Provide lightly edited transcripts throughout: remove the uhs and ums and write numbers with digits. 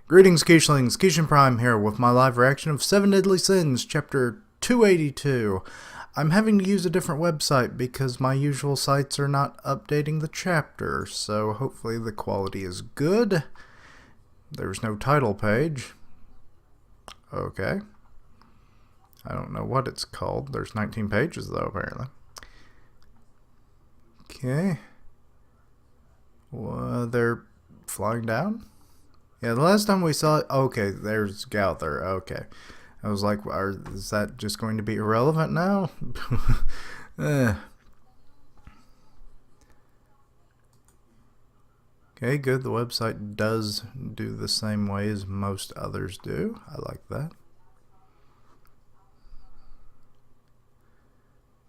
Greetings, Keishlings. Keishan Prime here with my live reaction of 7 Deadly Sins, Chapter 282. I'm having to use a different website because my usual sites are not updating the chapter, so hopefully the quality is good. There's no title page. Okay. I don't know what it's called. There's 19 pages though, apparently. Okay. Well, they're flying down? Yeah, the last time we saw it, okay, there's Gowther, okay. I was like, is that just going to be irrelevant now? Okay, good, the website does do the same way as most others do. I like that.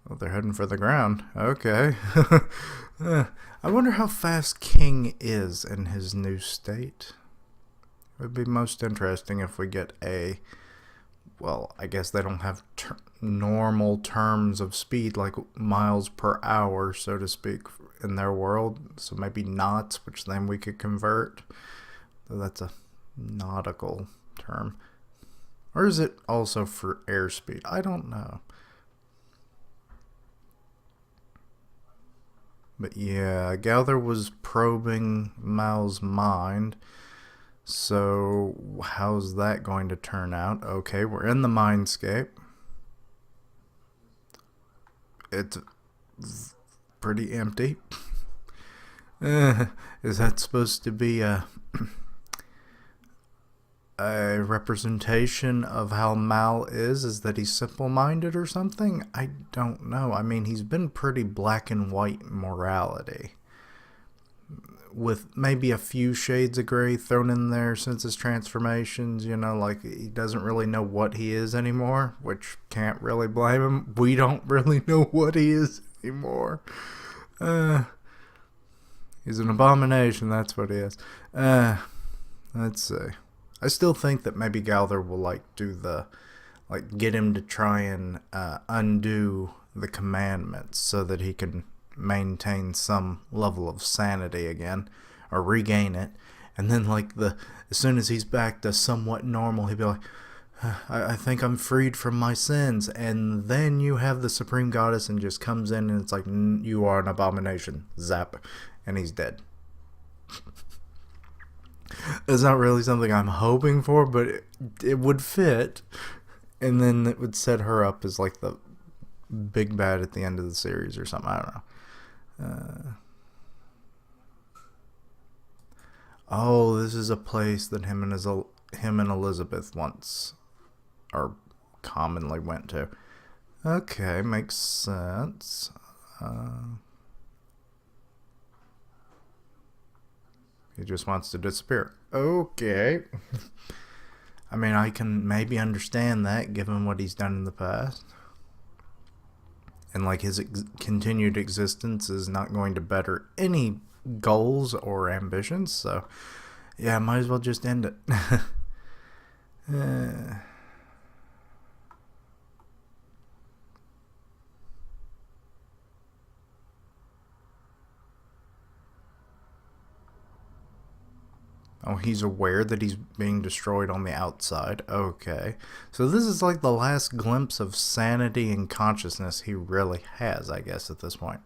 Oh, they're heading for the ground. Okay. I wonder how fast King is in his new state. It would be most interesting if we get a, well, I guess they don't have normal terms of speed like miles per hour, so to speak, in their world. So maybe knots, which then we could convert. So that's a nautical term. Or is it also for airspeed? I don't know. But yeah, Gowther was probing Mal's mind. So how's that going to turn out? Okay, we're in the mindscape. It's pretty empty. Is that supposed to be a representation of how Mal is? Is that he's simple-minded or something? I don't know. I mean, he's been pretty black and white morality, with maybe a few shades of gray thrown in there since his transformations, you know, like he doesn't really know what he is anymore, which can't really blame him. We don't really know what he is anymore. He's an abomination, that's what he is. Let's see. I still think that maybe Gowther will get him to try and undo the commandments so that he can maintain some level of sanity again, or regain it, and then as soon as he's back to somewhat normal, he'll be like, I think I'm freed from my sins, and then you have the Supreme Goddess and just comes in and it's like, you are an abomination, zap, and he's dead. It's not really something I'm hoping for, but it would fit, and then it would set her up as like the big bad at the end of the series or something. I don't know. Oh, this is a place that him and Elizabeth once, or commonly went to. Okay, makes sense. He just wants to disappear. Okay. I mean, I can maybe understand that given what he's done in the past. And like his continued existence is not going to better any goals or ambitions, so yeah, might as well just end it. Oh, he's aware that he's being destroyed on the outside. Okay. So this is like the last glimpse of sanity and consciousness he really has, I guess, at this point.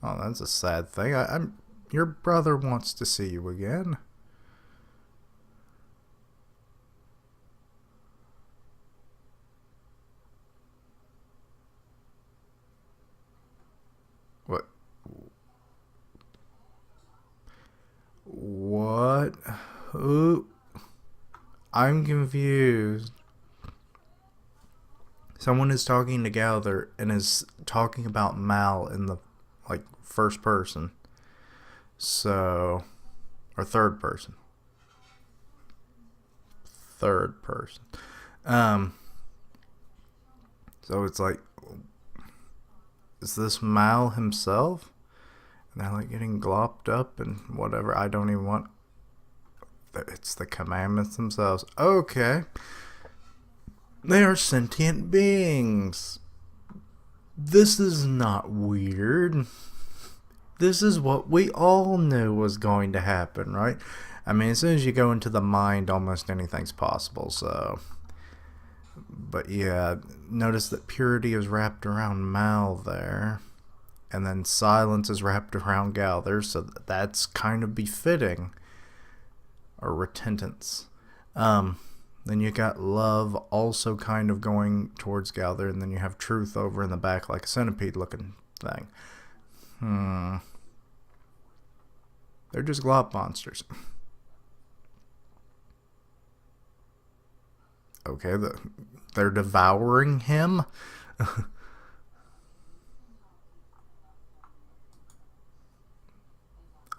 Oh, that's a sad thing. Your brother wants to see you again. What? What? Who? I'm confused. Someone is talking to Gowther and is talking about Mal in the first person. So, or third person. Third person. So it's like, is this Mal himself? And they're like getting glopped up and whatever. I don't even want. It's the commandments themselves. Okay. They are sentient beings. This is not weird. This is what we all knew was going to happen, right? I mean, as soon as you go into the mind, almost anything's possible, so. But yeah, notice that purity is wrapped around Mal there. And then silence is wrapped around Galther, so that's kind of befitting. Or retentance. Then you got love also kind of going towards Galther, and then you have truth over in the back like a centipede looking thing. They're just glop monsters. Okay, they're devouring him.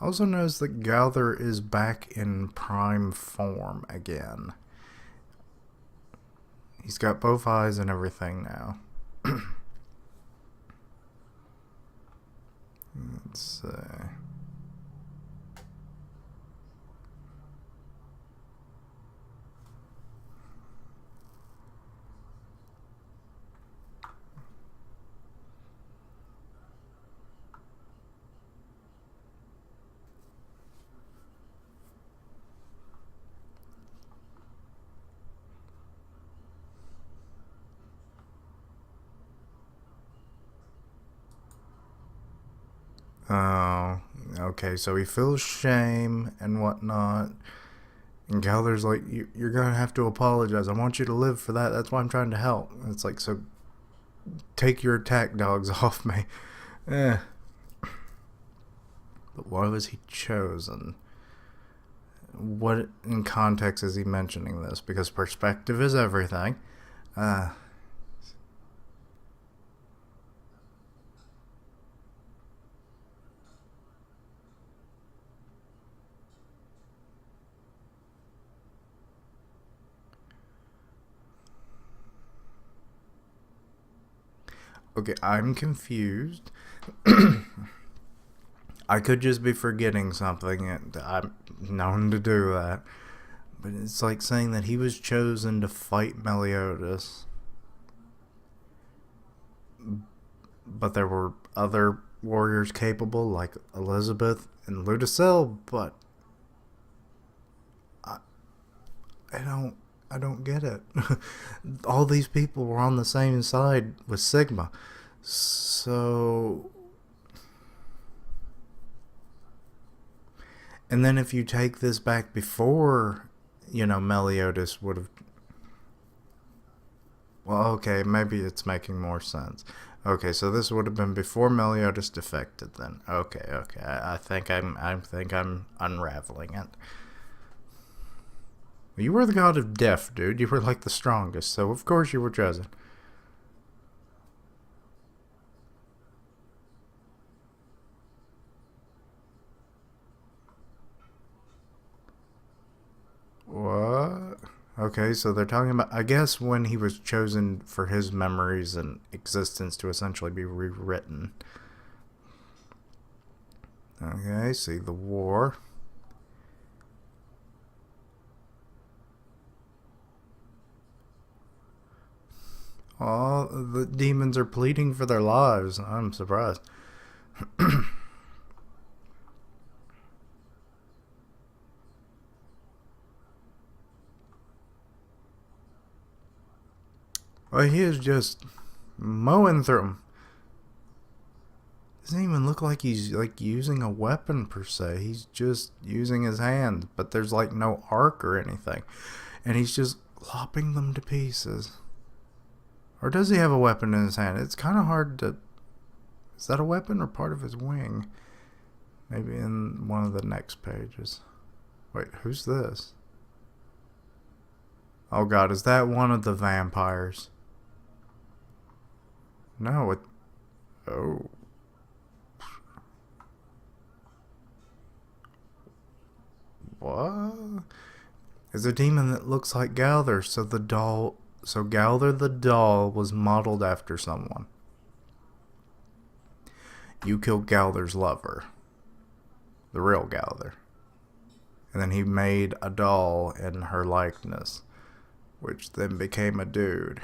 Also notice that Galther is back in prime form again. He's got both eyes and everything now. Let's see. Oh, okay, so he feels shame and whatnot. And Galther's like, you're going to have to apologize. I want you to live for that. That's why I'm trying to help. And it's like, so take your attack dogs off me. Eh. But why was he chosen? What in context is he mentioning this? Because perspective is everything. Okay, I'm confused. I could just be forgetting something, and I'm known to do that. But it's like saying that he was chosen to fight Meliodas. But there were other warriors capable, like Elizabeth and Ludicel, but I don't get it. All these people were on the same side with Sigma. So, and then if you take this back before, Meliodas would have. Well, okay, maybe it's making more sense. Okay, so this would have been before Meliodas defected. Then, okay. I think I'm unraveling it. You were the god of death, dude. You were like the strongest, so of course you were chosen. What? Okay, so they're talking about, I guess, when he was chosen for his memories and existence to essentially be rewritten. Okay, see the war. Oh, the demons are pleading for their lives. I'm surprised. Well, he is just mowing through them. Doesn't even look like he's like using a weapon per se. He's just using his hands, but there's like no arc or anything. And he's just lopping them to pieces. Or does he have a weapon in his hand? It's kind of hard to... Is that a weapon or part of his wing? Maybe in one of the next pages. Wait, who's this? Oh god, is that one of the vampires? No, it... Oh. What? It's a demon that looks like Galther, so the doll... So Galther the doll was modeled after someone. You killed Galther's lover. The real Galther. And then he made a doll in her likeness, which then became a dude.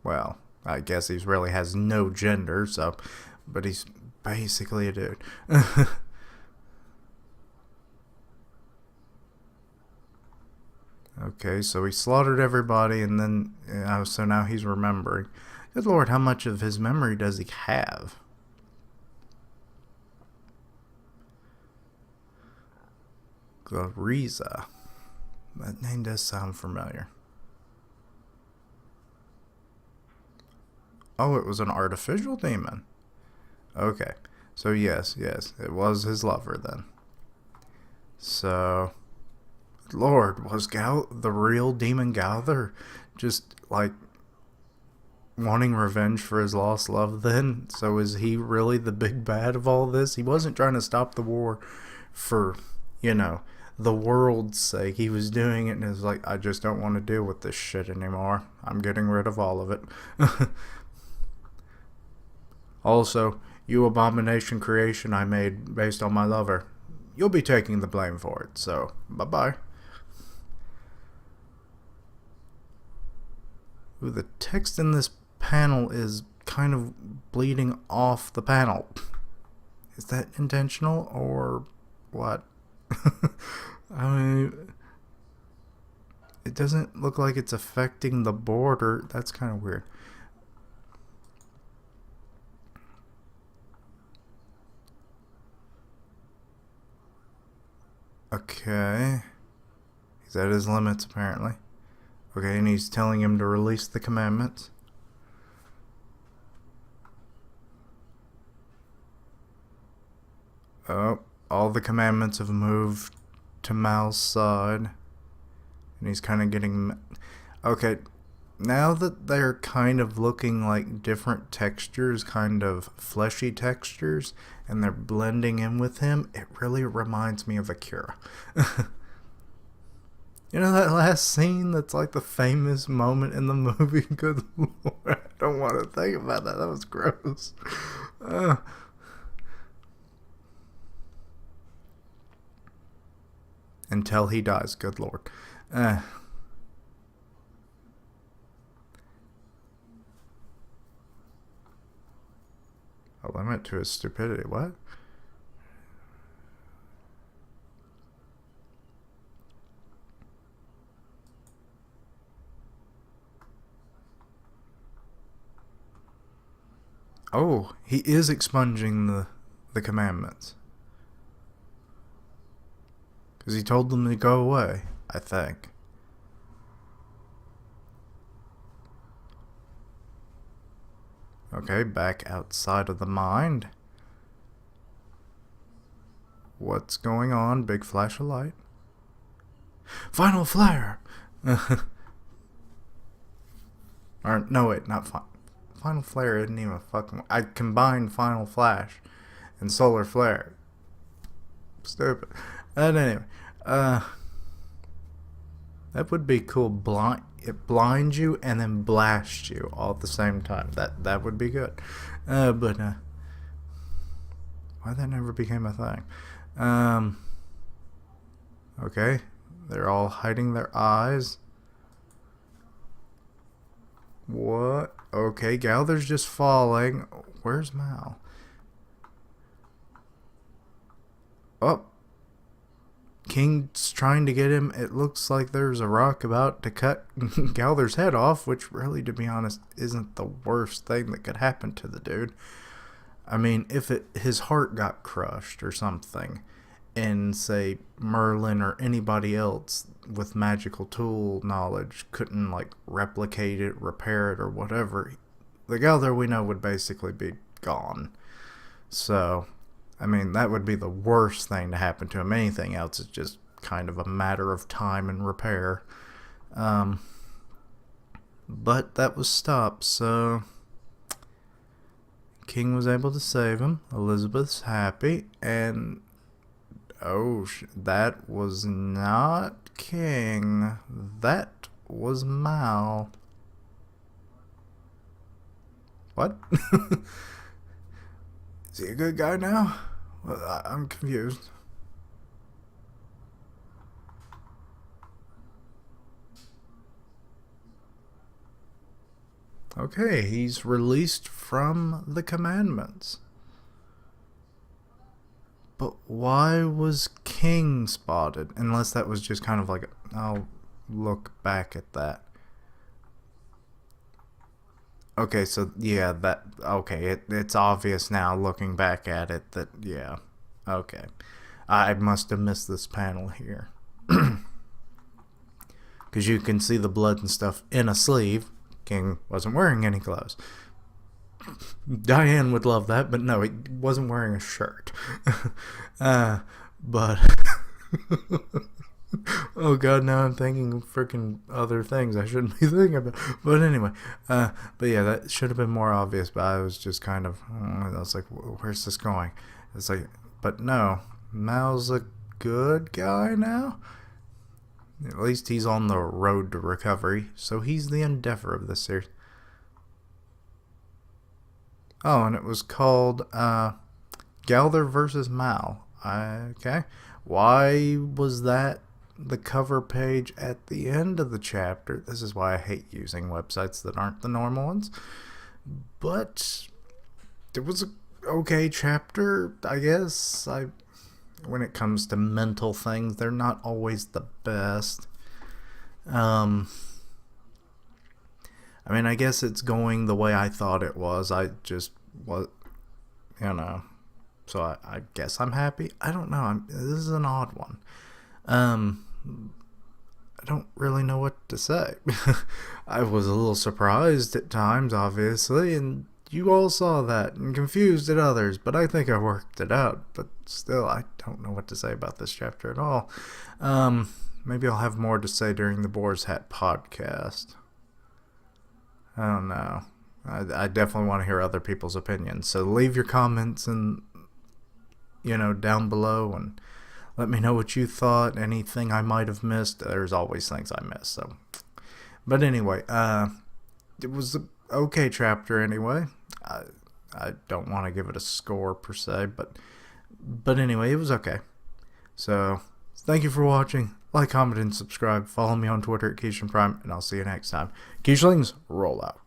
Well, I guess he really has no gender, so but he's basically a dude. Okay, so he slaughtered everybody, and then so now he's remembering. Good lord, how much of his memory does he have? Gloriza. That name does sound familiar. Oh, it was an artificial demon. Okay, so yes, it was his lover then. So, Lord, was the real demon Gowther just like wanting revenge for his lost love then? So is he really the big bad of all this? He wasn't trying to stop the war for, the world's sake. He was doing it and it was like, I just don't want to deal with this shit anymore. I'm getting rid of all of it. Also, you abomination creation I made based on my lover, you'll be taking the blame for it, so bye-bye. Ooh, the text in this panel is kind of bleeding off the panel. Is that intentional or what? I mean, it doesn't look like it's affecting the border. That's kind of weird. Okay. He's at his limits, apparently. Okay, and he's telling him to release the commandments. Oh, all the commandments have moved to Mal's side. And he's kind of getting... Okay, now that they're kind of looking like different textures, kind of fleshy textures, and they're blending in with him, it really reminds me of Akira. You know that last scene that's like the famous moment in the movie? Good lord, I don't want to think about that. That was gross. Until he dies, good lord. A limit to his stupidity. What? Oh, he is expunging the commandments. Because he told them to go away, I think. Okay, back outside of the mind. What's going on? Big flash of light. Final flare! Or, no, wait, not Final flare isn't even a fucking... I combined final flash and solar flare. Stupid. And anyway, that would be cool. It blinds you and then blasts you all at the same time. That would be good. But why that never became a thing? Okay, they're all hiding their eyes. What? Okay, Gowther's just falling. Where's Mal? Oh. King's trying to get him. It looks like there's a rock about to cut Gowther's head off, which really, to be honest, isn't the worst thing that could happen to the dude. I mean, if his heart got crushed or something, and say Merlin or anybody else with magical tool knowledge couldn't like replicate it, repair it, or whatever, the Gowther we know would basically be gone. So, I mean, that would be the worst thing to happen to him. Anything else is just kind of a matter of time and repair. But that was stopped, so King was able to save him. Elizabeth's happy, and oh, that was not King. That was Mal. What? Is he a good guy now? Well, I'm confused. Okay, he's released from the commandments. But why was King spotted? Unless that was just kind of like, I'll look back at that. Okay, so yeah, it's obvious now looking back at it that, yeah, okay. I must have missed this panel here. Because you can see the blood and stuff in a sleeve. King wasn't wearing any clothes. Diane would love that, but no, he wasn't wearing a shirt. But oh god, now I'm thinking of freaking other things I shouldn't be thinking about. But anyway, but yeah, that should have been more obvious. But I was just kind of, I was like, where's this going? It's like, but no, Mal's a good guy now. At least he's on the road to recovery, so he's the endeavor of this series. Oh, and it was called Gowther versus Mal. Okay. Why was that the cover page at the end of the chapter? This is why I hate using websites that aren't the normal ones. But it was a okay chapter, I guess. When it comes to mental things, they're not always the best. I mean, I guess it's going the way I thought it was. I just was, so I guess I'm happy. I don't know. This is an odd one. I don't really know what to say. I was a little surprised at times, obviously, and you all saw that, and confused at others, but I think I worked it out. But still, I don't know what to say about this chapter at all. Maybe I'll have more to say during the Boar's Hat podcast. I don't know. I definitely want to hear other people's opinions. So leave your comments and down below and let me know what you thought. Anything I might have missed. There's always things I miss. So, but anyway, it was an okay chapter anyway. I don't want to give it a score per se, but anyway, it was okay. So thank you for watching. Like, comment, and subscribe. Follow me on Twitter at Keishan Prime, and I'll see you next time. Keishlings, roll out.